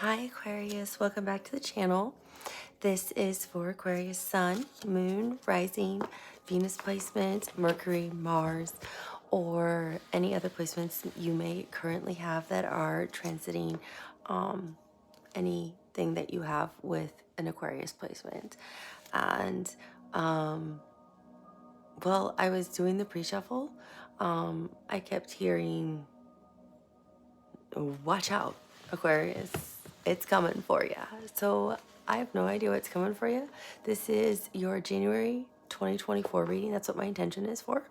Hi Aquarius, welcome back to the channel. This is for Aquarius Sun, Moon, Rising, Venus placement, Mercury, Mars, or any other placements you may currently have that are transiting anything that you have with an Aquarius placement. And well, I was doing the pre-shuffle. I kept hearing, watch out, Aquarius, it's coming for you. So I have no idea what's coming for you. This is your January 2024 reading. That's what my intention is for.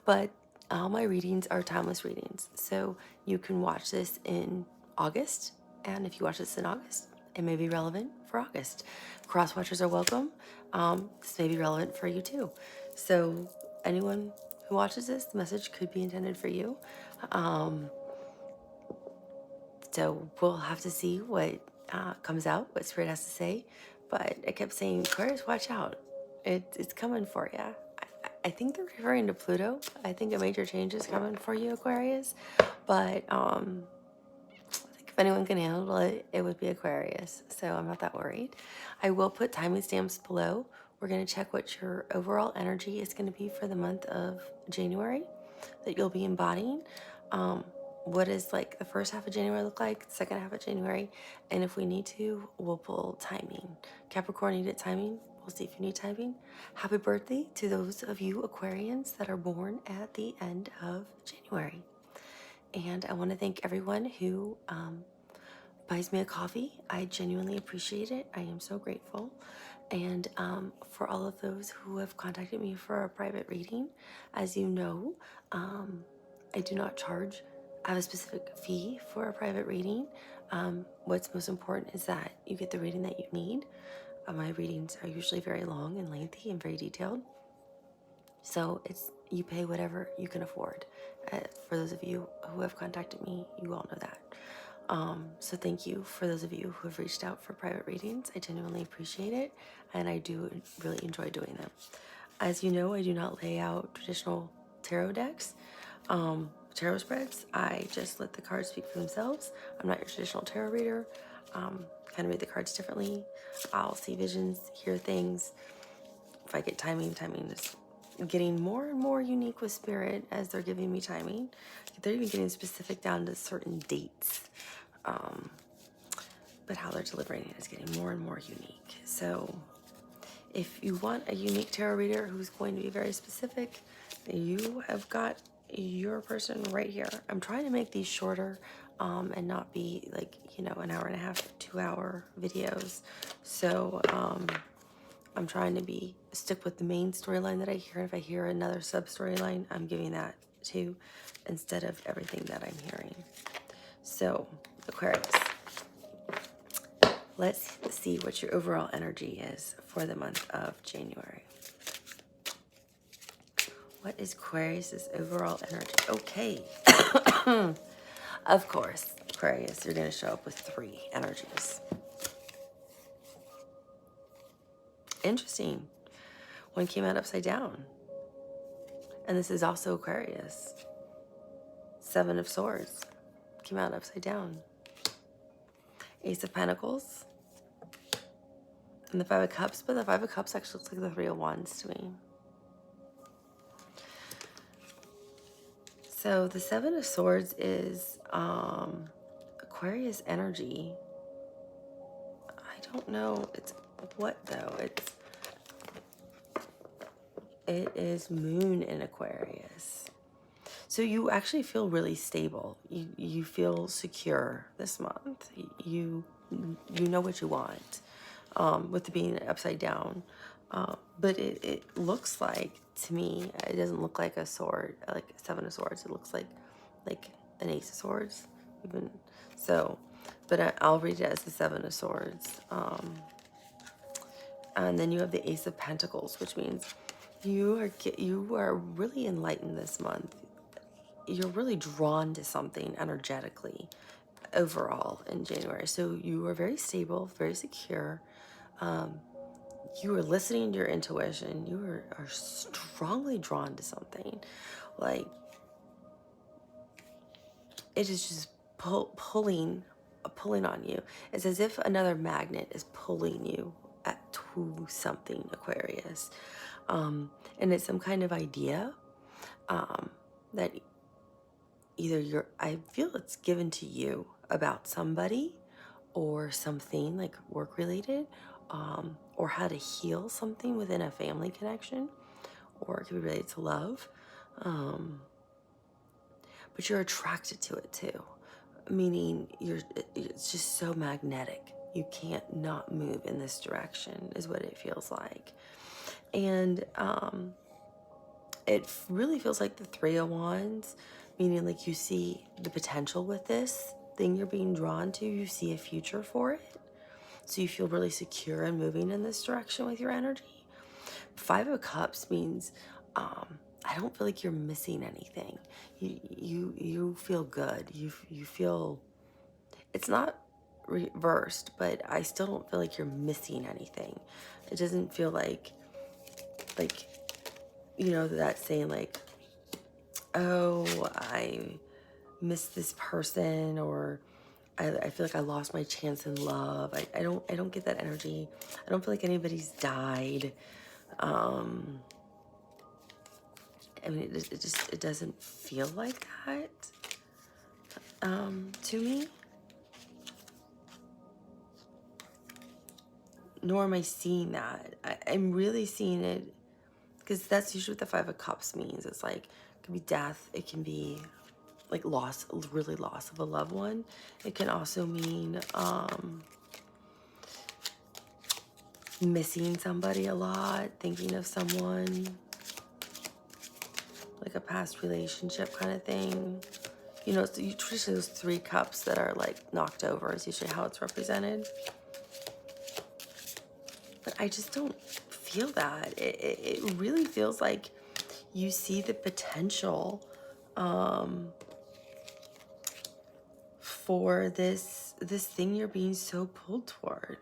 But all my readings are timeless readings. So you can watch this in August. And if you watch this in August, it may be relevant for August. Cross watchers are welcome. This may be relevant for you too. So anyone who watches this, the message could be intended for you. So we'll have to see what comes out, what Spirit has to say. But I kept saying, Aquarius, watch out. It's coming for you. I think they're referring to Pluto. I think a major change is coming for you, Aquarius. But I think if anyone can handle it, it would be Aquarius. So I'm not that worried. I will put timing stamps below. We're going to check what your overall energy is going to be for the month of January that you'll be embodying. What does like the first half of January look like, the second half of January, and if we need to, we'll pull timing. Capricorn needed timing. We'll see if you need timing. Happy birthday to those of you Aquarians that are born at the end of January. And I want to thank everyone who buys me a coffee. I genuinely appreciate it. I am so grateful. And for all of those who have contacted me for a private reading, as you know, I do not charge. I have a specific fee for a private reading. What's most important is that you get the reading that you need. My readings are usually very long and lengthy and very detailed. So you pay whatever you can afford. For those of you who have contacted me, you all know that. So thank you for those of you who have reached out for private readings. I genuinely appreciate it, and I do really enjoy doing them. As you know, I do not lay out traditional tarot decks, tarot spreads. I just let the cards speak for themselves. I'm not your traditional tarot reader. Kind of read the cards differently. I'll see visions, hear things. If I get timing is getting more and more unique with Spirit as they're giving me timing. They're even getting specific down to certain dates. But how they're delivering it is getting more and more unique. So if you want a unique tarot reader who's going to be very specific, you have got your person right here. I'm trying to make these shorter and not be like, an hour and a half, 2-hour videos. So I'm trying to stick with the main storyline that I hear. And if I hear another sub storyline, I'm giving that too, instead of everything that I'm hearing. So Aquarius, let's see what your overall energy is for the month of January. What is Aquarius's overall energy? Okay. Of course, Aquarius, you're going to show up with 3 energies. Interesting. One came out upside down. And this is also Aquarius. 7 of Swords came out upside down. Ace of Pentacles. And the 5 of Cups. But the 5 of Cups actually looks like the 3 of Wands to me. So the 7 of Swords is Aquarius energy. I don't know. It's what though? It is Moon in Aquarius. So you actually feel really stable. You feel secure this month. You know what you want with it being upside down. But it looks like, to me, it doesn't look like a sword, like a 7 of Swords. It looks like an Ace of Swords. But I'll read it as the 7 of Swords. And then you have the Ace of Pentacles, which means you are really enlightened this month. You're really drawn to something energetically overall in January. So you are very stable, very secure. You are listening to your intuition. You are strongly drawn to something. Like, it is just pulling pulling on you. It's as if another magnet is pulling you to something, Aquarius. And it's some kind of idea that either I feel it's given to you about somebody or something like work related, or how to heal something within a family connection, or it could be related to love. But you're attracted to it too, meaning it's just so magnetic. You can't not move in this direction is what it feels like. And it really feels like the Three of Wands, meaning like you see the potential with this thing you're being drawn to. You see a future for it. So you feel really secure in moving in this direction with your energy. Five of Cups means I don't feel like you're missing anything. You feel good. You feel, it's not reversed, but I still don't feel like you're missing anything. It doesn't feel like you know, that saying like, oh, I miss this person, or I feel like I lost my chance in love. I don't get that energy. I don't feel like anybody's died. I mean, it doesn't feel like that to me. Nor am I seeing that. I'm really seeing it, because that's usually what the Five of Cups means. It's like, it can be death. It can be like loss, really loss of a loved one. It can also mean missing somebody a lot, thinking of someone, like a past relationship kind of thing. You know, so traditionally those three cups that are like knocked over is usually how it's represented. But I just don't feel that. It really feels like you see the potential for this thing you're being so pulled toward.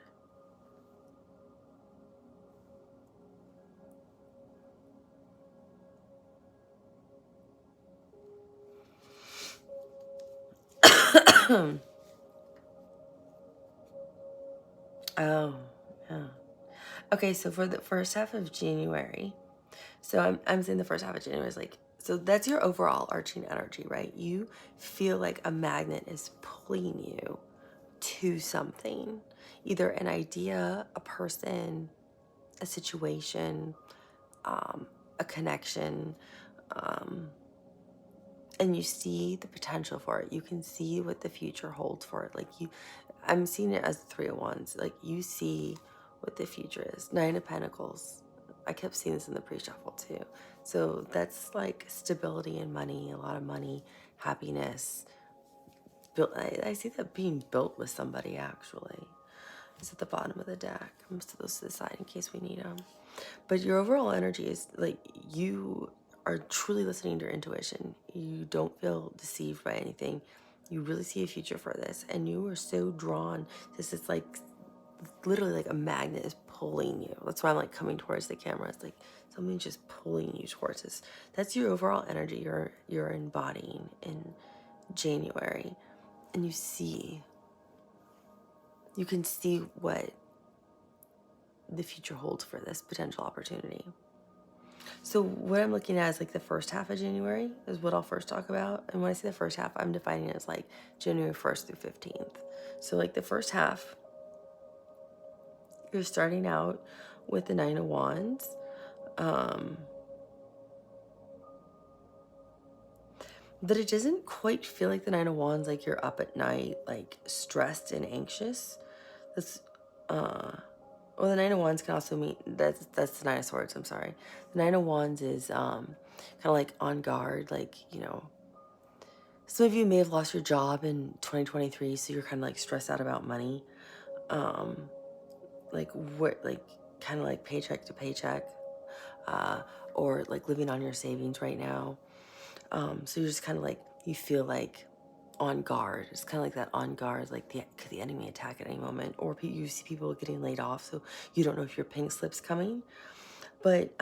Oh, yeah. Okay, so for the first half of January, so I'm saying the first half of January is like, so that's your overall arching energy, right? You feel like a magnet is pulling you to something, either an idea, a person, a situation, a connection, and you see the potential for it. You can see what the future holds for it. Like I'm seeing it as the Three of Wands. Like you see what the future is. Nine of Pentacles. I kept seeing this in the pre-shuffle too. So that's like stability and money, a lot of money, happiness. I see that being built with somebody actually. It's at the bottom of the deck. I'm just those to the side in case we need them. But your overall energy is like you are truly listening to your intuition. You don't feel deceived by anything. You really see a future for this, and you are so drawn. This is like literally like a magnet is pulling you. That's why I'm like coming towards the camera. It's like something just pulling you towards this. That's your overall energy you're embodying in January, and you can see what the future holds for this potential opportunity. So what I'm looking at is like the first half of January is what I'll first talk about. And when I say the first half, I'm defining it as like January 1st through 15th. So like the first half, you're starting out with the Nine of Wands. But it doesn't quite feel like the Nine of Wands, like you're up at night, like stressed and anxious. That's, well, the Nine of Wands can also mean, that's the Nine of Swords, I'm sorry. The Nine of Wands is kind of like on guard, like, you know, some of you may have lost your job in 2023, so you're kind of like stressed out about money. Like what, like kind of like paycheck to paycheck, or like living on your savings right now. So you're just kind of like, you feel like on guard. It's kind of like that on guard, like could the enemy attack at any moment? Or you see people getting laid off, so you don't know if your pink slip's coming. But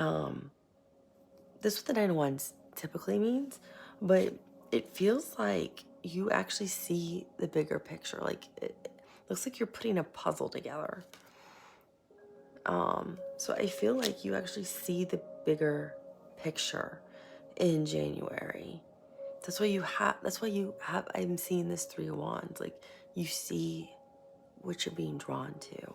this is what the Nine of Wands typically means. But it feels like you actually see the bigger picture. Like it looks like you're putting a puzzle together. So I feel like you actually see the bigger picture in January. That's why you have, I'm seeing this Three of Wands. Like, you see what you're being drawn to.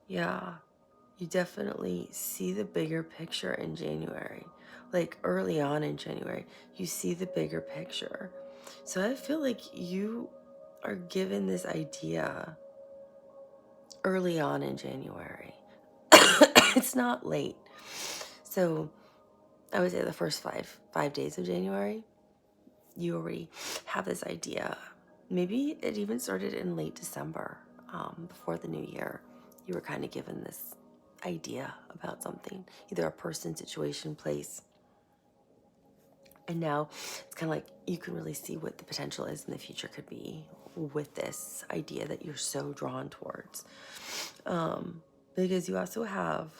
Yeah, you definitely see the bigger picture in January. Like, early on in January, you see the bigger picture. So I feel like you are given this idea early on in January. It's not late. So I would say the first five days of January, you already have this idea. Maybe it even started in late December, before the new year. You were kind of given this idea about something, either a person, situation, place. And now it's kind of like you can really see what the potential is in the future could be with this idea that you're so drawn towards. Because you also have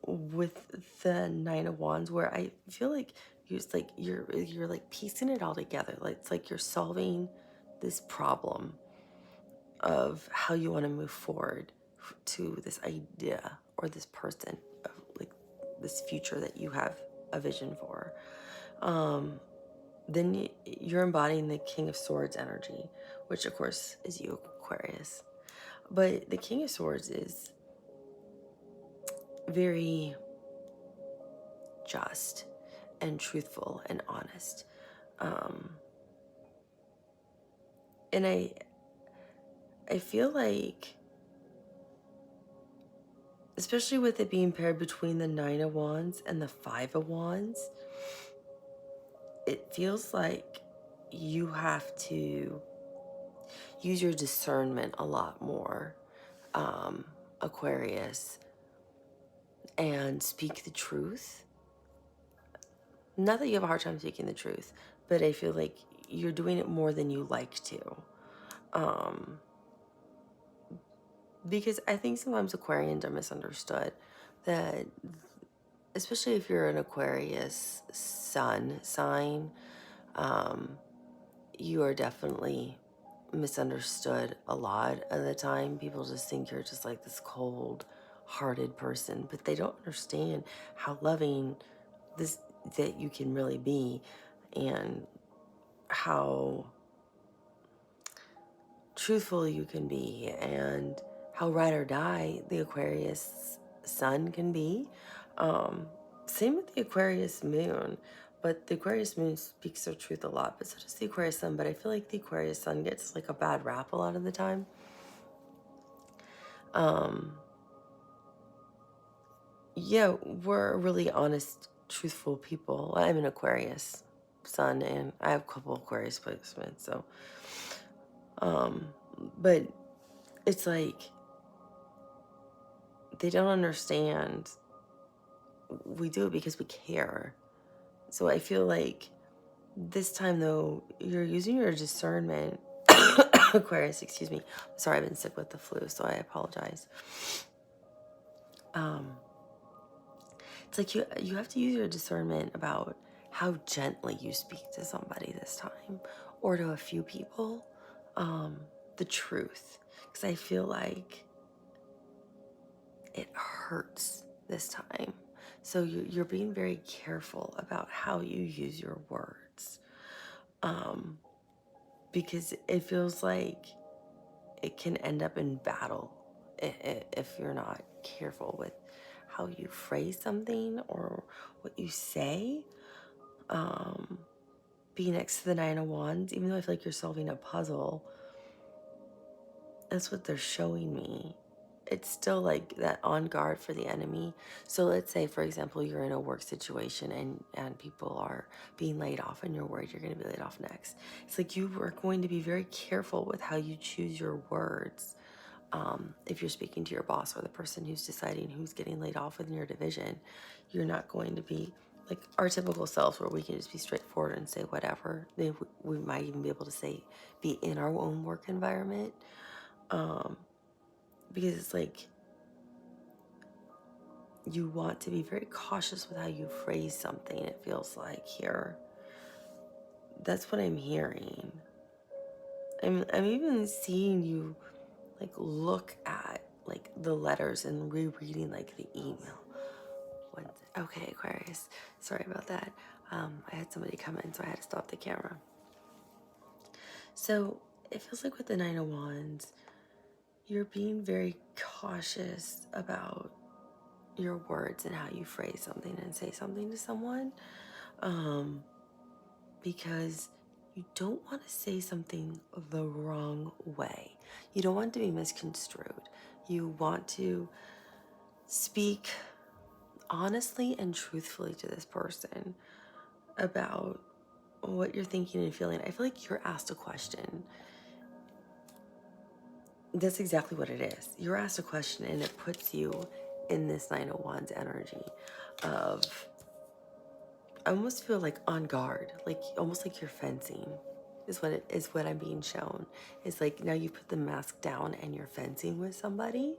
with the Nine of Wands, where I feel like you're like piecing it all together. Like, it's like you're solving this problem of how you want to move forward to this idea or this person, of like this future that you have a vision for. Then you're embodying the King of Swords energy, which of course is you, Aquarius. But the King of Swords is very just and truthful and honest. And I feel like, especially with it being paired between the Nine of Wands and the Five of Wands, it feels like you have to use your discernment a lot more, Aquarius, and speak the truth. Not that you have a hard time speaking the truth, but I feel like you're doing it more than you like to. Because I think sometimes Aquarians are misunderstood. That, especially if you're an Aquarius sun sign, you are definitely misunderstood a lot of the time. People just think you're just like this cold-hearted person, but they don't understand how loving that you can really be, and how truthful you can be, and how ride or die the Aquarius sun can be. Same with the Aquarius moon, but the Aquarius moon speaks their truth a lot, but so does the Aquarius sun. But I feel like the Aquarius sun gets like a bad rap a lot of the time. Yeah, we're really honest, truthful people. I'm an Aquarius sun, and I have a couple Aquarius placements, so but it's like they don't understand. We do it because we care. So I feel like this time, though, you're using your discernment. Aquarius, excuse me. Sorry, I've been sick with the flu, so I apologize. It's like you have to use your discernment about how gently you speak to somebody this time, or to a few people, the truth. Because I feel like it hurts this time. So you're being very careful about how you use your words, because it feels like it can end up in battle if you're not careful with how you phrase something or what you say. Being next to the Nine of Wands, even though I feel like you're solving a puzzle, that's what they're showing me. It's still like that, on guard for the enemy. So let's say, for example, you're in a work situation and people are being laid off, and you're worried you're going to be laid off next. It's like you are going to be very careful with how you choose your words. If you're speaking to your boss or the person who's deciding who's getting laid off within your division, you're not going to be like our typical selves, where we can just be straightforward and say whatever. We might even be able to say, be in our own work environment. Because it's like you want to be very cautious with how you phrase something, it feels like here. That's what I'm hearing. I'm even seeing you like look at like the letters and rereading like the email. Okay, Aquarius, sorry about that. I had somebody come in, so I had to stop the camera. So it feels like with the Nine of Wands, you're being very cautious about your words and how you phrase something and say something to someone, because you don't want to say something the wrong way. You don't want it to be misconstrued. You want to speak honestly and truthfully to this person about what you're thinking and feeling. I feel like you're asked a question. That's exactly what it is. You're asked a question and it puts you in this Nine of Wands energy of, I almost feel like on guard, like almost like you're fencing is what I'm being shown. It's like now you put the mask down and you're fencing with somebody,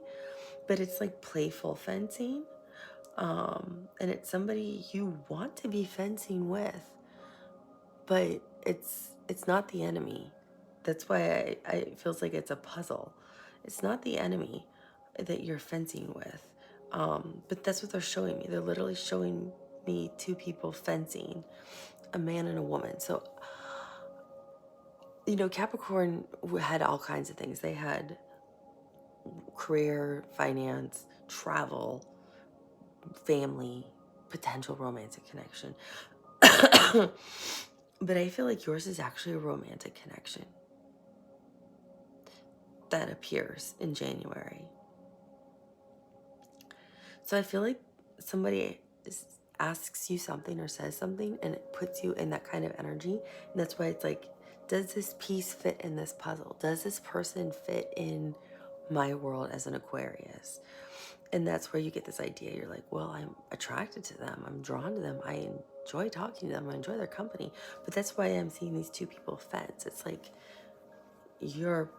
but it's like playful fencing. And it's somebody you want to be fencing with, but it's not the enemy. That's why I it feels like it's a puzzle. It's not the enemy that you're fencing with. But that's what they're showing me. They're literally showing me two people fencing, a man and a woman. So, you know, Capricorn had all kinds of things. They had career, finance, travel, family, potential romantic connection. But I feel like yours is actually a romantic connection that appears in January. So I feel like somebody asks you something or says something and it puts you in that kind of energy. And that's why it's like, does this piece fit in this puzzle? Does this person fit in my world as an Aquarius? And that's where you get this idea. You're like, well, I'm attracted to them. I'm drawn to them. I enjoy talking to them. I enjoy their company. But that's why I'm seeing these two people fence. It's like you're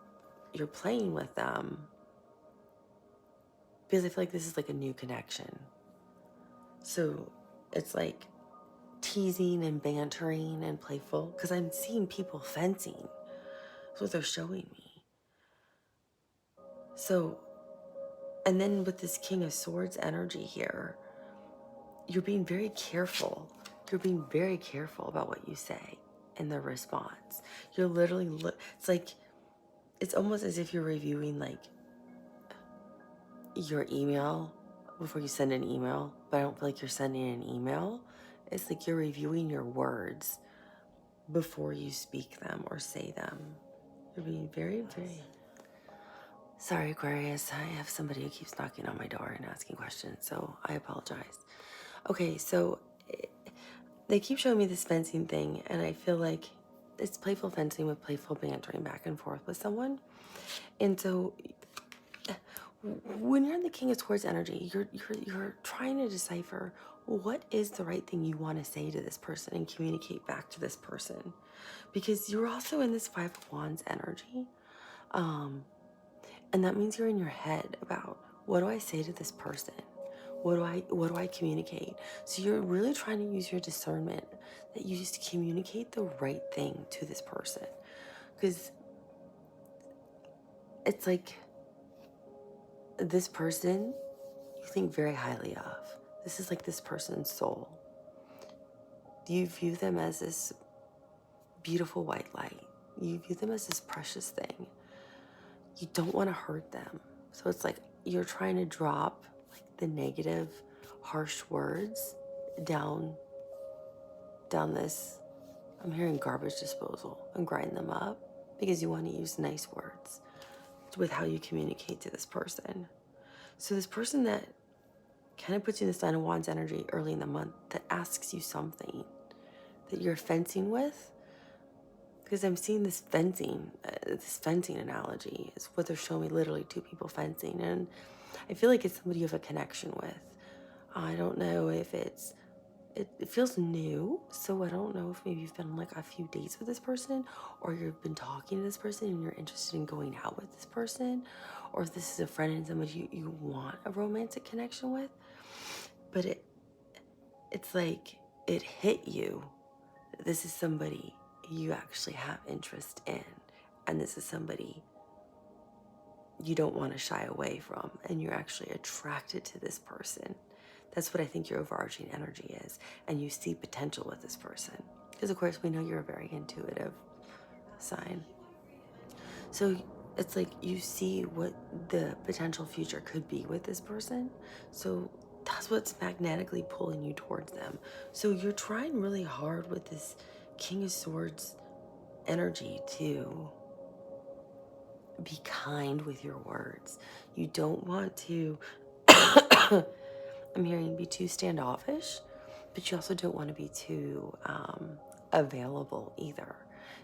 playing with them because I feel like this is like a new connection. So it's like teasing and bantering and playful because I'm seeing people fencing. That's what they're showing me. So, and then with this King of Swords energy here, you're being very careful. You're being very careful about what you say and the response. You're literally, it's like, it's almost as if you're reviewing like your email before you send an email, but I don't feel like you're sending an email. It's like you're reviewing your words before you speak them or say them. You're being very, very... Sorry, Aquarius. I have somebody who keeps knocking on my door and asking questions, so I apologize. Okay, so they keep showing me this fencing thing, and I feel like it's playful fencing with playful bantering back and forth with someone. And so when you're in the King of Swords energy, you're trying to decipher what is the right thing you want to say to this person and communicate back to this person. Because you're also in this Five of Wands energy. And that means you're in your head about, what do I say to this person? What do I communicate? So you're really trying to use your discernment that you just communicate the right thing to this person. Because it's like this person you think very highly of. This is like this person's soul. You view them as this beautiful white light. You view them as this precious thing. You don't want to hurt them. So it's like you're trying to drop like the negative, harsh words down this, I'm hearing garbage disposal, and grind them up because you want to use nice words with how you communicate to this person. So this person that kind of puts you in the Nine of Wands energy early in the month that asks you something that you're fencing with, because I'm seeing this fencing analogy is what they're showing me, literally two people fencing. And I feel like it's somebody you have a connection with. I don't know if it's it feels new. So I don't know if maybe you've been on like a few dates with this person, or you've been talking to this person and you're interested in going out with this person, or if this is a friend and somebody you want a romantic connection with. But it's like it hit you. This is somebody you actually have interest in, and this is somebody you don't want to shy away from, and you're actually attracted to this person. That's what I think your overarching energy is, and you see potential with this person. Because of course we know you're a very intuitive sign. So it's like you see what the potential future could be with this person. So that's what's magnetically pulling you towards them. So you're trying really hard with this King of Swords energy to be kind with your words. You don't want to, I'm hearing, be too standoffish, but you also don't want to be too available either.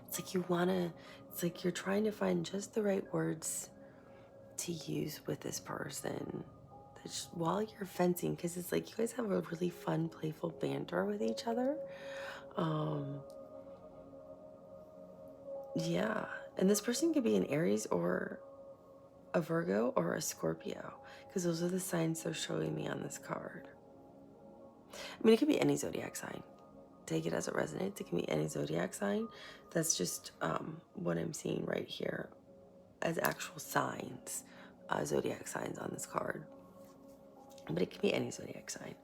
It's like you want to, it's like you're trying to find just the right words to use with this person while you're fencing, because it's like you guys have a really fun, playful banter with each other. Yeah, and this person could be an Aries or a Virgo or a Scorpio, because those are the signs they're showing me on this card. I mean, it could be any zodiac sign. Take it as it resonates. It can be any zodiac sign. That's just what I'm seeing right here as actual signs, zodiac signs on this card. But it can be any zodiac sign.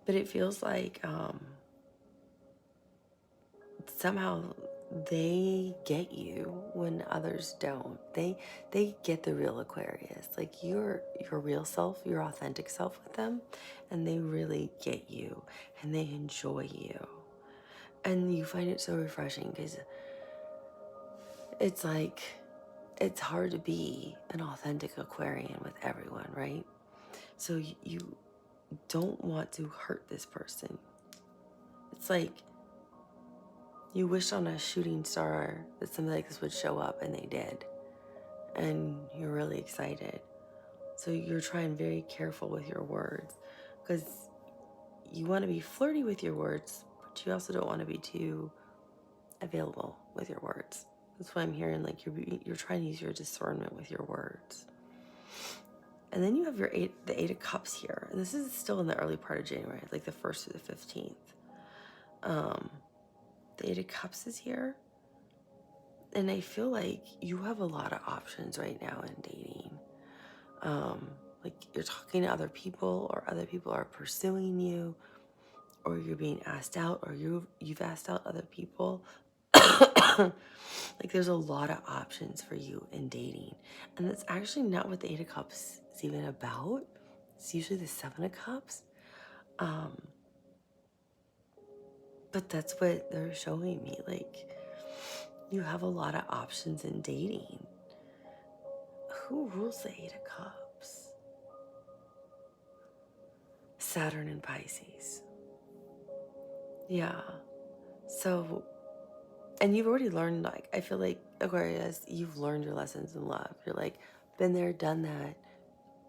But it feels like somehow they get you when others don't. They get the real Aquarius, like your real self, your authentic self with them, and they really get you and they enjoy you, and you find it so refreshing, because it's like it's hard to be an authentic Aquarian with everyone, right? So you don't want to hurt this person. It's like you wish on a shooting star that something like this would show up, and they did. And you're really excited. So you're trying very careful with your words, because you want to be flirty with your words, but you also don't want to be too available with your words. That's why I'm hearing like you're trying to use your discernment with your words. And then you have the Eight of Cups here, and this is still in the early part of January, like the 1st through the 15th. The Eight of Cups is here. And I feel like you have a lot of options right now in dating. Like you're talking to other people, or other people are pursuing you, or you're being asked out, or you've asked out other people. Like there's a lot of options for you in dating. And that's actually not what the Eight of Cups is even about. It's usually the Seven of Cups. But that's what they're showing me. Like you have a lot of options in dating. Who rules the Eight of Cups? Saturn and Pisces. Yeah. So, and you've already learned, like, I feel like, Aquarius, you've learned your lessons in love. You're like, been there, done that.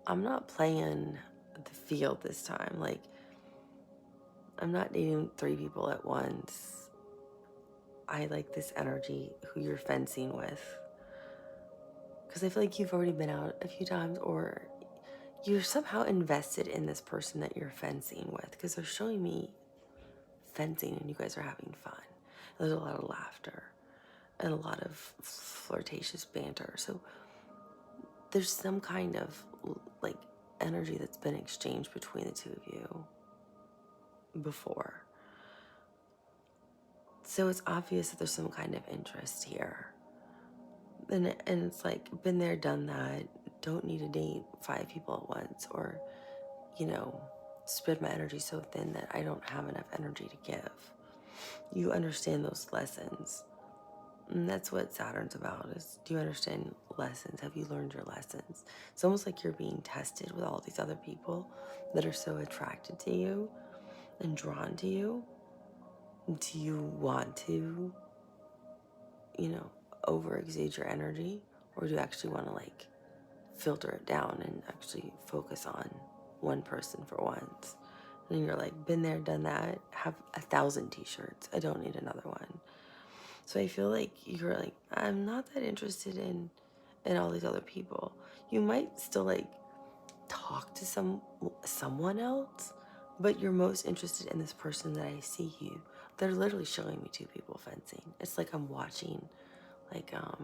I'm not playing the field this time. Like, I'm not dating 3 people at once. I like this energy, who you're fencing with. Because I feel like you've already been out a few times, or you're somehow invested in this person that you're fencing with, because they're showing me fencing and you guys are having fun. There's a lot of laughter and a lot of flirtatious banter. So there's some kind of like energy that's been exchanged between the two of you before. So it's obvious that there's some kind of interest here. And it's like, been there, done that. Don't need to date 5 people at once, or, you know, spread my energy so thin that I don't have enough energy to give. You understand those lessons. And that's what Saturn's about, is, do you understand lessons? Have you learned your lessons? It's almost like you're being tested with all these other people that are so attracted to you and drawn to you. Do you want to, you know, overexude your energy? Or do you actually want to like filter it down and actually focus on one person for once And you're like, been there, done that, have 1,000 t-shirts. I don't need another one. So I feel like you're like, I'm not that interested in all these other people. You might still like talk to someone else, but you're most interested in this person that I see you. They're literally showing me two people fencing. It's like I'm watching like a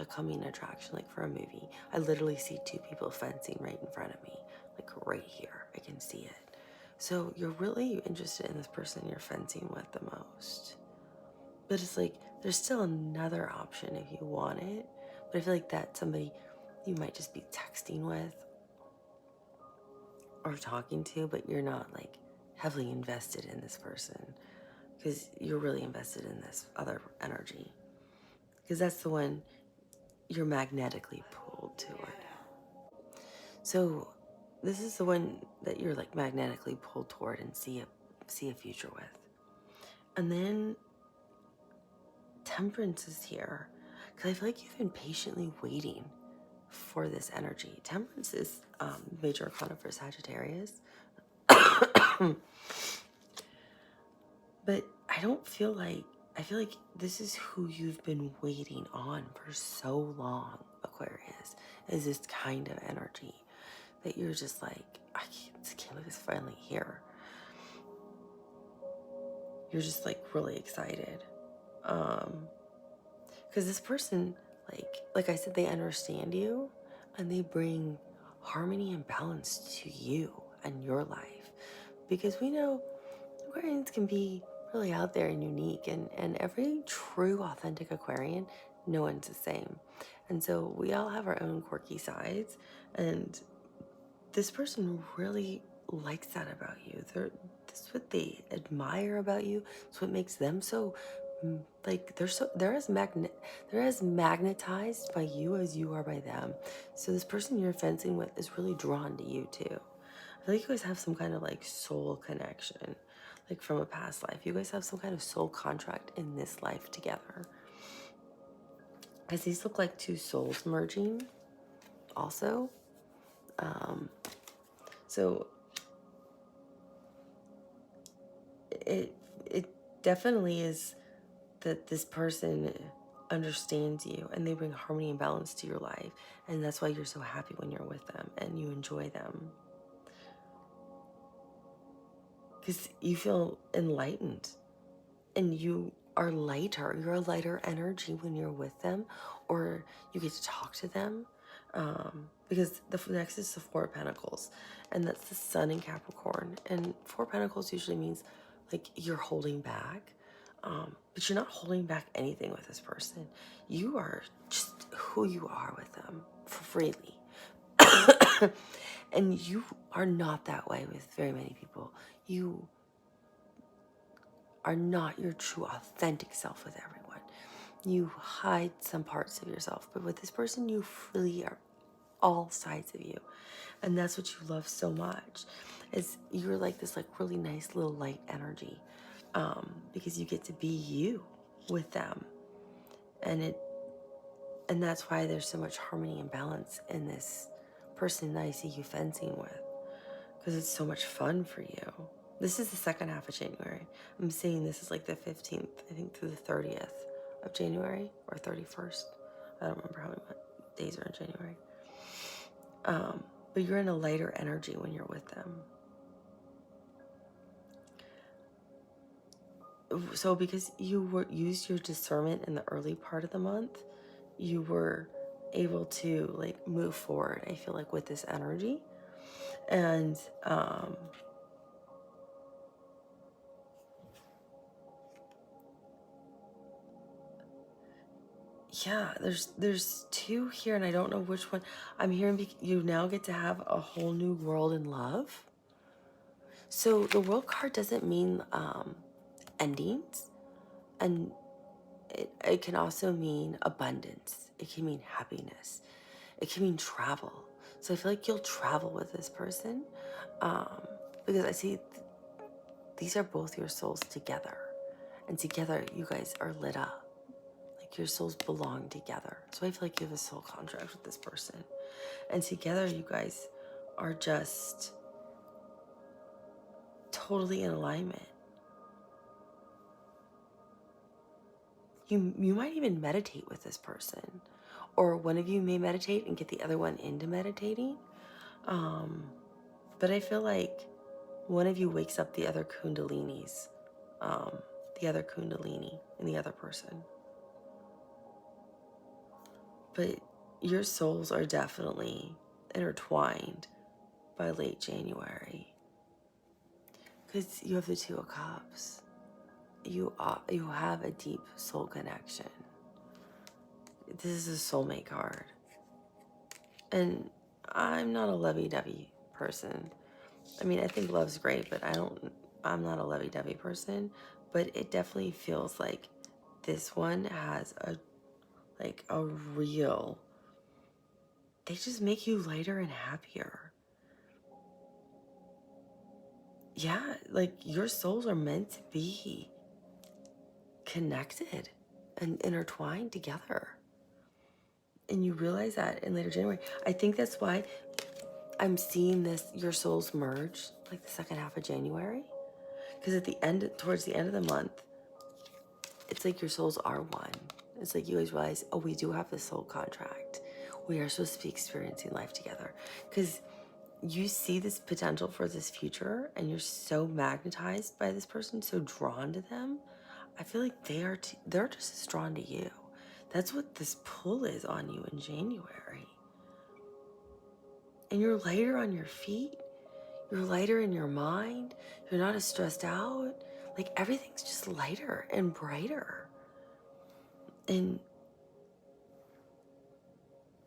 coming attraction, like for a movie. I literally see two people fencing right in front of me, like right here. I can see it. So you're really interested in this person you're fencing with the most. But it's like, there's still another option if you want it. But I feel like that's somebody you might just be texting with or talking to, but you're not like heavily invested in this person because you're really invested in this other energy. Because that's the one you're magnetically pulled toward. So this is the one that you're like magnetically pulled toward and see a future with. And then Temperance is here because I feel like you've been patiently waiting for this energy. Temperance is major arcana for Sagittarius. But I feel like this is who you've been waiting on for so long, Aquarius, is this kind of energy that you're just like, I can't believe it's finally here. You're just like really excited. Because this person, like I said, they understand you and they bring harmony and balance to you and your life. Because we know Aquarians can be really out there and unique, and every true, authentic Aquarian, no one's the same. And so we all have our own quirky sides, and this person really likes that about you. That's what they admire about you. It's what makes them so like they're as magnetized by you as you are by them. So this person you're fencing with is really drawn to you too. I feel like you guys have some kind of like soul connection, like from a past life. You guys have some kind of soul contract in this life together. Because these look like two souls merging also. So it definitely is that this person understands you and they bring harmony and balance to your life, and that's why you're so happy when you're with them and you enjoy them, because you feel enlightened and you are lighter. You're a lighter energy when you're with them, or you get to talk to them, because the next is the Four of Pentacles, and that's the Sun in Capricorn. And Four of Pentacles usually means like you're holding back, but you're not holding back anything with this person. You are just who you are with them freely. And you are not that way with very many people. You are not your true authentic self with everyone. You hide some parts of yourself, but with this person you freely are all sides of you. And that's what you love so much, is you're like this like really nice little light energy, because you get to be you with them. And that's why there's so much harmony and balance in this person that I see you fencing with, because it's so much fun for you. This is the second half of January. I'm seeing this is like the 15th, I think, through the 30th of January, or 31st. I don't remember how many days are in January. But you're in a lighter energy when you're with them. So because you used your discernment in the early part of the month, you were able to like move forward, I feel like, with this energy. And yeah, there's two here, and I don't know which one. I'm hearing you now get to have a whole new world in love. So the World card doesn't mean endings, and it can also mean abundance. It can mean happiness. It can mean travel. So I feel like you'll travel with this person, because I see these are both your souls together, and together you guys are lit up. Like your souls belong together. So I feel like you have a soul contract with this person, and together you guys are just totally in alignment. You might even meditate with this person, or one of you may meditate and get the other one into meditating. But I feel like one of you wakes up the other kundalinis, the other kundalini in the other person. But your souls are definitely intertwined by late January, because you have the Two of Cups. You have a deep soul connection. This is a soulmate card. And I'm not a lovey-dovey person. I mean, I think love's great, but I'm not a lovey-dovey person. But it definitely feels like this one has a real, they just make you lighter and happier. Yeah, like your souls are meant to be connected and intertwined together. And you realize that in later January. I think that's why I'm seeing your souls merge like the second half of January. Because towards the end of the month, it's like your souls are one. It's like you guys realize, oh, we do have this soul contract. We are supposed to be experiencing life together. Because you see this potential for this future and you're so magnetized by this person, so drawn to them. I feel like they're just as drawn to you. That's what this pull is on you in January. And you're lighter on your feet. You're lighter in your mind. You're not as stressed out. Like everything's just lighter and brighter. And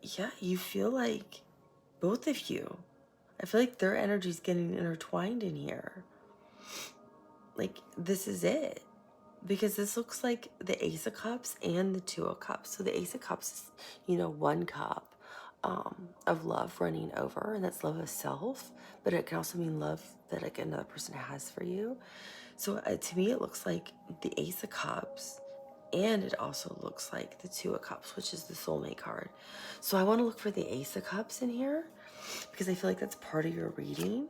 yeah, you feel like both of you, I feel like their energy's getting intertwined in here. Like this is it. Because this looks like the Ace of Cups and the Two of Cups. So the Ace of Cups is, one cup of love running over, and that's love of self, but it can also mean love that like another person has for you. So to me, it looks like the Ace of Cups, and it also looks like the Two of Cups, which is the soulmate card. So I want to look for the Ace of Cups in here because I feel like that's part of your reading.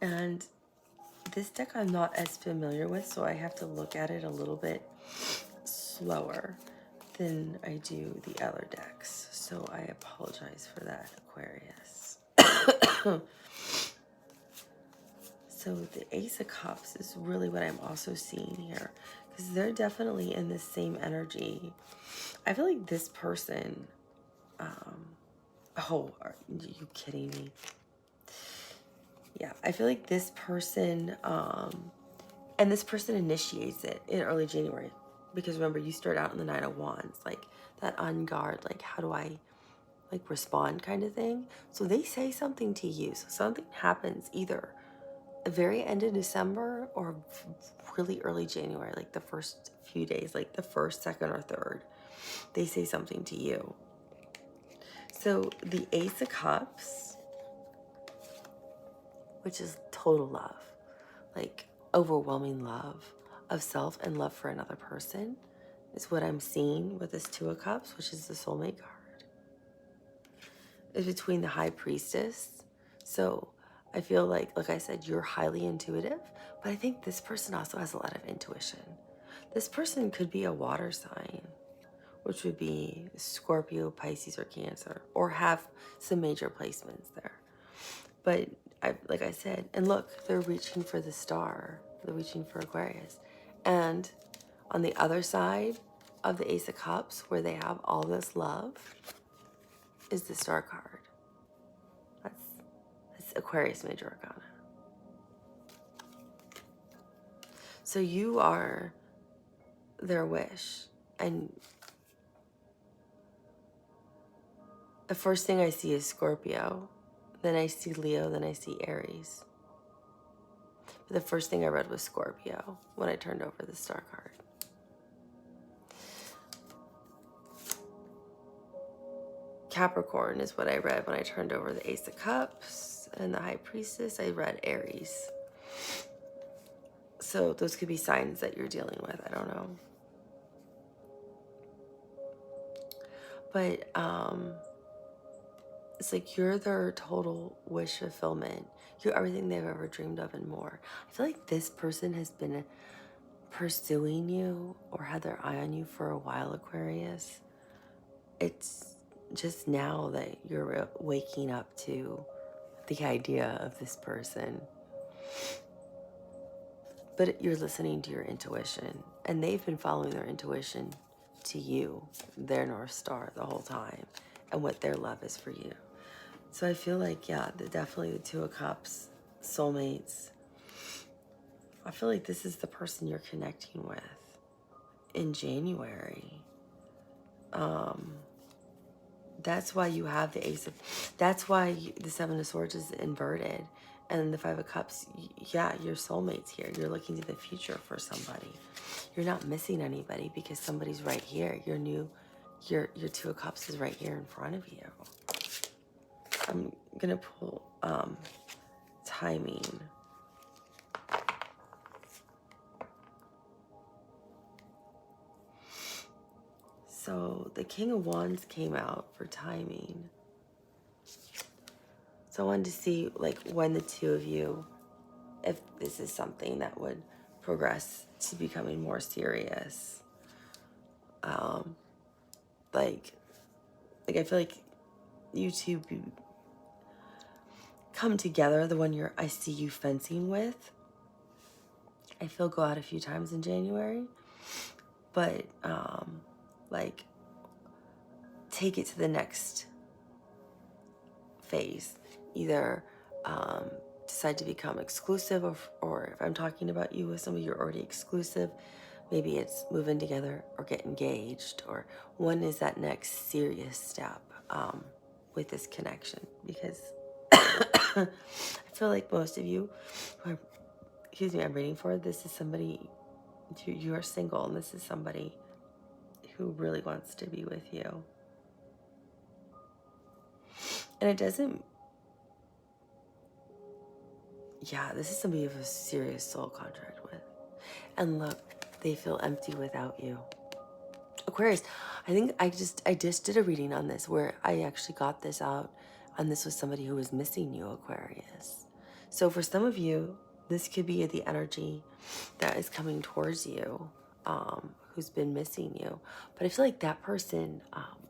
And this deck I'm not as familiar with, so I have to look at it a little bit slower than I do the other decks. So I apologize for that, Aquarius. So the Ace of Cups is really what I'm also seeing here, because they're definitely in the same energy. I feel like this person, oh, are you kidding me? Yeah, I feel like this person, and this person initiates it in early January. Because remember, you start out in the Nine of Wands, like that on guard, like how do I like respond kind of thing. So they say something to you. So something happens either the very end of December or really early January, like the first few days, like the first, second, or third. They say something to you. So the Ace of Cups, which is total love, like overwhelming love of self and love for another person, is what I'm seeing with this Two of Cups, which is the soulmate card. It's between the High Priestess. So I feel like I said, you're highly intuitive, but I think this person also has a lot of intuition. This person could be a water sign, which would be Scorpio, Pisces, or Cancer, or have some major placements there. But like I said, and look, they're reaching for the star. They're reaching for Aquarius. And on the other side of the Ace of Cups, where they have all this love, is the Star card. That's Aquarius Major Arcana. So you are their wish. And the first thing I see is Scorpio. Then I see Leo. Then I see Aries. But the first thing I read was Scorpio when I turned over the Star card. Capricorn is what I read when I turned over the Ace of Cups, and the High Priestess, I read Aries. So those could be signs that you're dealing with. I don't know. But It's like you're their total wish fulfillment. You're everything they've ever dreamed of and more. I feel like this person has been pursuing you or had their eye on you for a while, Aquarius. It's just now that you're waking up to the idea of this person. But you're listening to your intuition, and they've been following their intuition to you, their North Star, the whole time, and what their love is for you. So I feel like, yeah, definitely the Two of Cups, soulmates. I feel like this is the person you're connecting with in January. That's why you have the Ace of, that's why the Seven of Swords is inverted. And the Five of Cups, yeah, your soulmate's here. You're looking to the future for somebody. You're not missing anybody because somebody's right here. Your Two of Cups is right here in front of you. I'm gonna pull timing. So the King of Wands came out for timing. So I wanted to see like when the two of you, if this is something that would progress to becoming more serious. Like I feel like you two come together. The one I see you fencing with, I feel go out a few times in January, but like take it to the next phase. Either decide to become exclusive, or if I'm talking about you with somebody you're already exclusive, maybe it's move in together or get engaged, or when is that next serious step with this connection? Because I feel like most of you who are, excuse me, I'm reading for, this is somebody, you are single, and this is somebody who really wants to be with you. And it doesn't, yeah, this is somebody you have a serious soul contract with. And look, they feel empty without you. Aquarius, I think I just did a reading on this where I actually got this out, and this was somebody who was missing you, Aquarius. So for some of you, this could be the energy that is coming towards you, who's been missing you. But I feel like that person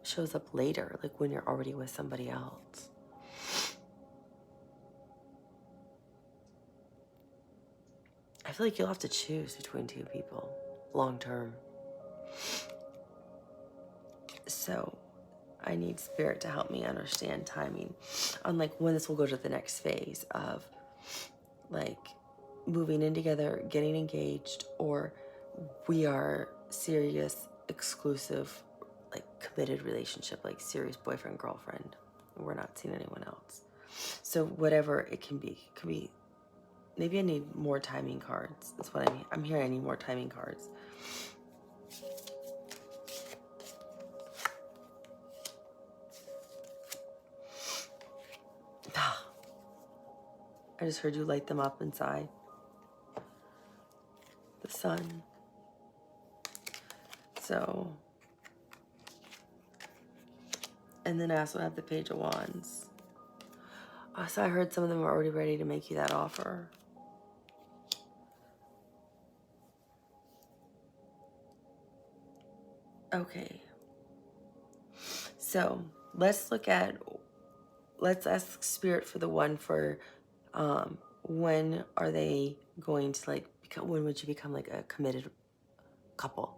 shows up later, like when you're already with somebody else. I feel like you'll have to choose between two people long term. So I need spirit to help me understand timing on like when this will go to the next phase of like moving in together, getting engaged, or we are serious, exclusive, like committed relationship, like serious boyfriend, girlfriend. We're not seeing anyone else. So whatever it can be, maybe I need more timing cards. That's what I mean. I'm hearing I need more timing cards. I just heard you light them up inside. The sun. So, and then I also have the Page of Wands. So I heard some of them are already ready to make you that offer. Okay. So let's ask Spirit for the one for when are they going to like become, when would you become like a committed couple,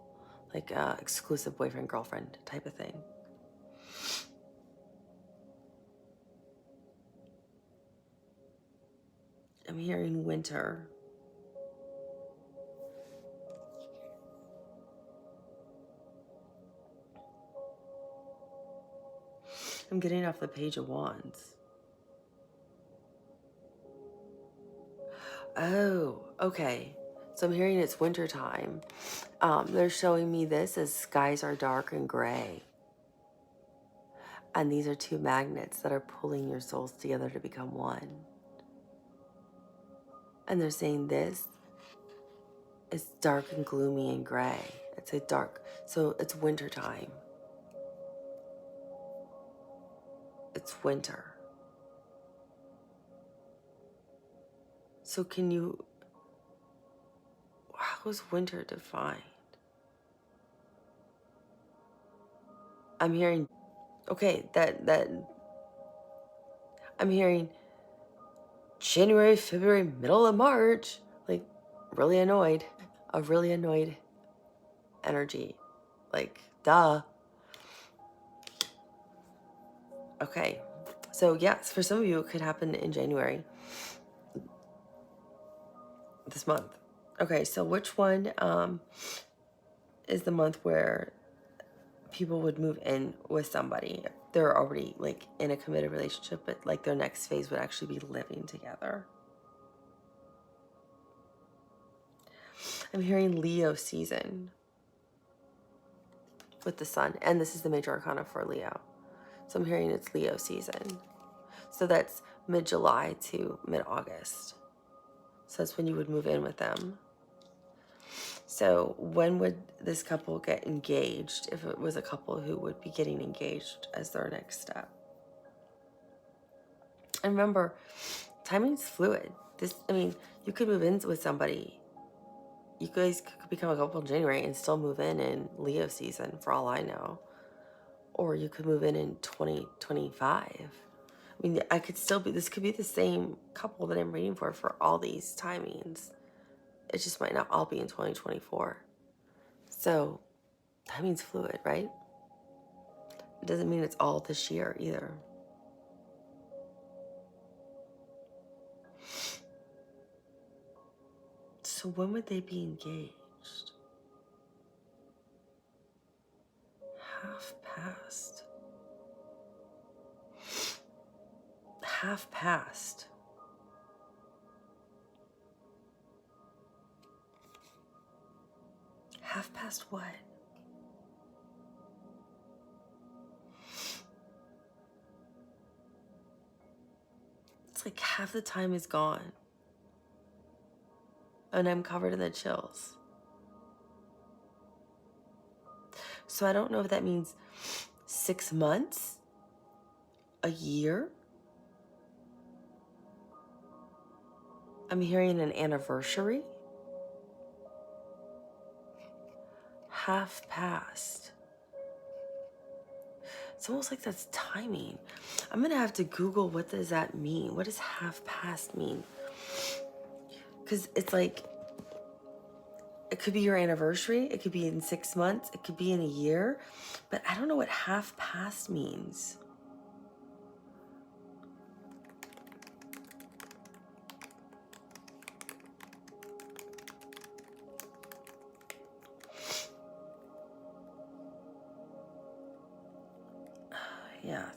like exclusive boyfriend girlfriend type of thing. I'm hearing winter. I'm getting off the Page of Wands. Oh, okay. So I'm hearing it's winter time. They're showing me this as skies are dark and gray. And these are two magnets that are pulling your souls together to become one. And they're saying this is dark and gloomy and gray. It's a dark, so it's winter time. It's winter. So can you, how is winter defined? I'm hearing, okay, I'm hearing January, February, middle of March, like really annoyed, a really annoyed energy, like duh. Okay, so yes, for some of you it could happen in January, this month. Okay, so which one is the month where people would move in with somebody? They're already like in a committed relationship, but like their next phase would actually be living together. I'm hearing Leo season with the sun, and this is the major arcana for Leo. So I'm hearing it's Leo season. So that's mid-July to mid-August. So that's when you would move in with them. So when would this couple get engaged, if it was a couple who would be getting engaged as their next step? And remember, timing's fluid. You could move in with somebody. You guys could become a couple in January and still move in Leo season, for all I know. Or you could move in 2025. I mean, this could be the same couple that I'm reading for all these timings. It just might not all be in 2024. So, timing's fluid, right? It doesn't mean it's all this year either. So when would they be engaged? Half past. Half past. Half past what? It's like half the time is gone. And I'm covered in the chills. So I don't know if that means 6 months, a year. I'm hearing an anniversary. Half past. It's almost like that's timing. I'm gonna have to Google, what does that mean? What does half past mean? Because it's like, it could be your anniversary, it could be in 6 months, it could be in a year, but I don't know what half past means. Yeah,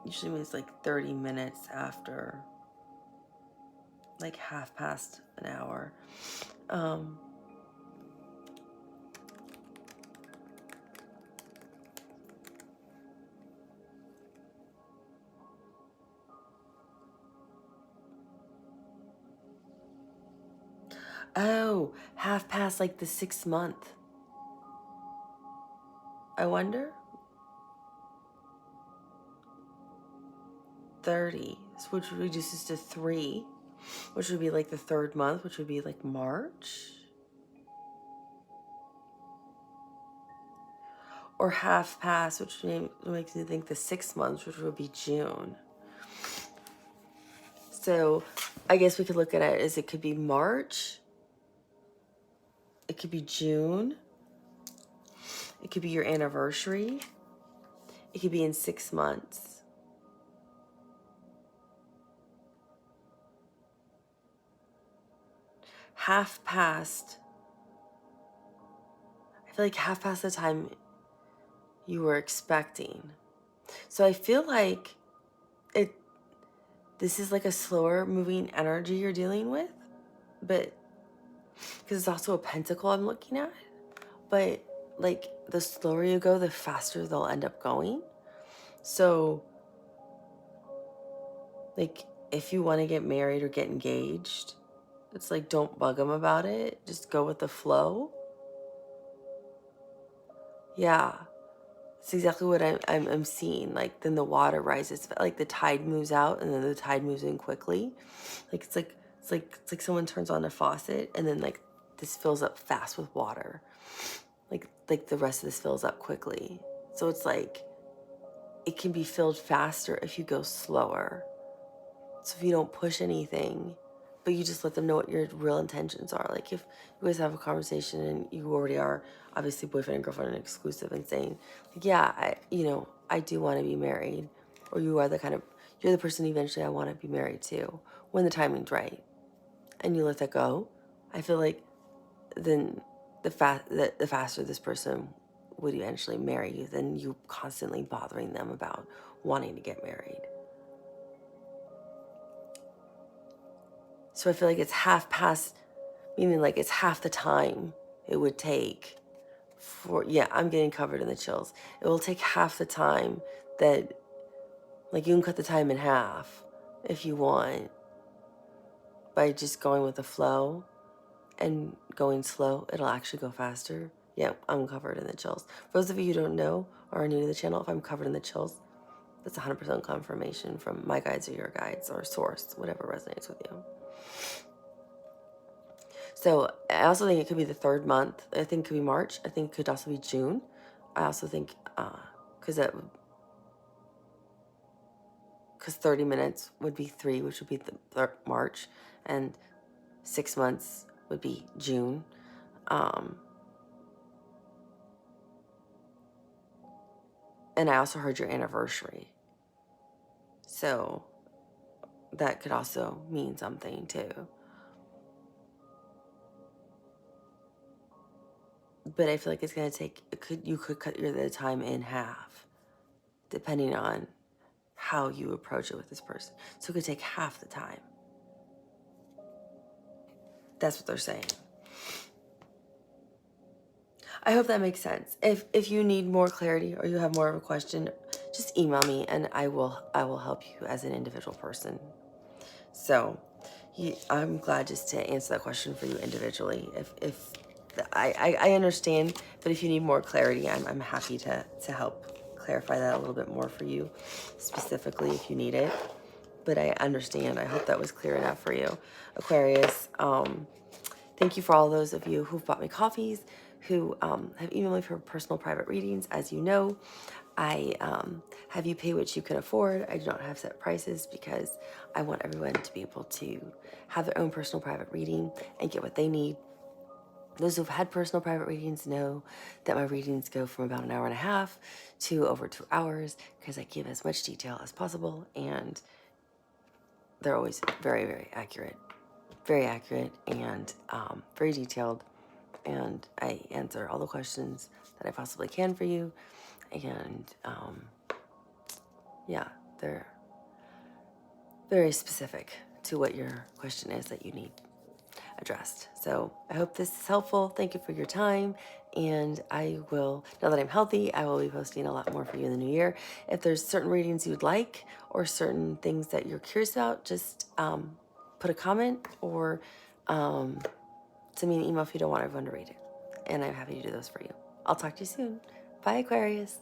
usually means like 30 minutes after, like half past an hour. Oh, half past like the 6th month. I wonder. 30, which reduces to 3, which would be like the 3rd month, which would be like March. Or half past, which makes me think the 6 months, which would be June. So I guess we could look at it as it could be March, it could be June, it could be your anniversary, it could be in 6 months. Half past, I feel like half past the time you were expecting. So I feel like this is like a slower moving energy you're dealing with, but because it's also a pentacle I'm looking at, but like the slower you go, the faster they'll end up going. So like if you want to get married or get engaged, it's like, don't bug them about it. Just go with the flow. Yeah. It's exactly what I'm seeing. Like then the water rises, like the tide moves out, and then the tide moves in quickly. Like it's like someone turns on a faucet, and then like this fills up fast with water. Like the rest of this fills up quickly. So it's like it can be filled faster if you go slower. So if you don't push anything, but you just let them know what your real intentions are. Like if you guys have a conversation and you already are obviously boyfriend and girlfriend and exclusive, and saying like, yeah, I do want to be married, or you're the person eventually I want to be married to when the timing's right, and you let that go, I feel like then the faster this person would eventually marry you than you constantly bothering them about wanting to get married. So I feel like it's half past, meaning like it's half the time it would take for, yeah, I'm getting covered in the chills. It will take half the time that, like you can cut the time in half if you want by just going with the flow and going slow. It'll actually go faster. Yeah, I'm covered in the chills. For those of you who don't know or are new to the channel, if I'm covered in the chills, that's 100% confirmation from my guides or your guides or source, whatever resonates with you. So I also think it could be the third month. I think it could be March. I think it could also be June. I also think, because 30 minutes would be 3, which would be March, and 6 months would be June. And I also heard your anniversary. So that could also mean something too. But I feel like it's going to take, you could cut the time in half, depending on how you approach it with this person. So it could take half the time. That's what they're saying. I hope that makes sense. If you need more clarity or you have more of a question, just email me and I will help you as an individual person. So I'm glad just to answer that question for you individually. If I understand, but if you need more clarity, I'm happy to help clarify that a little bit more for you, specifically if you need it. But I understand. I hope that was clear enough for you, Aquarius. Thank you for all those of you who've bought me coffees, who have emailed me for personal private readings. As you know, I have you pay what you can afford. I do not have set prices because I want everyone to be able to have their own personal private reading and get what they need. Those who've had personal private readings know that my readings go from about an hour and a half to over 2 hours because I give as much detail as possible, and they're always very, very accurate. Very accurate and very detailed, and I answer all the questions that I possibly can for you, and yeah, they're very specific to what your question is that you need addressed. So I hope this is helpful. Thank you for your time, and I will, now that I'm healthy, I will be posting a lot more for you in the new year. If there's certain readings you'd like or certain things that you're curious about, just put a comment or send me an email if you don't want everyone to read it. And I'm happy to do those for you. I'll talk to you soon. Bye, Aquarius.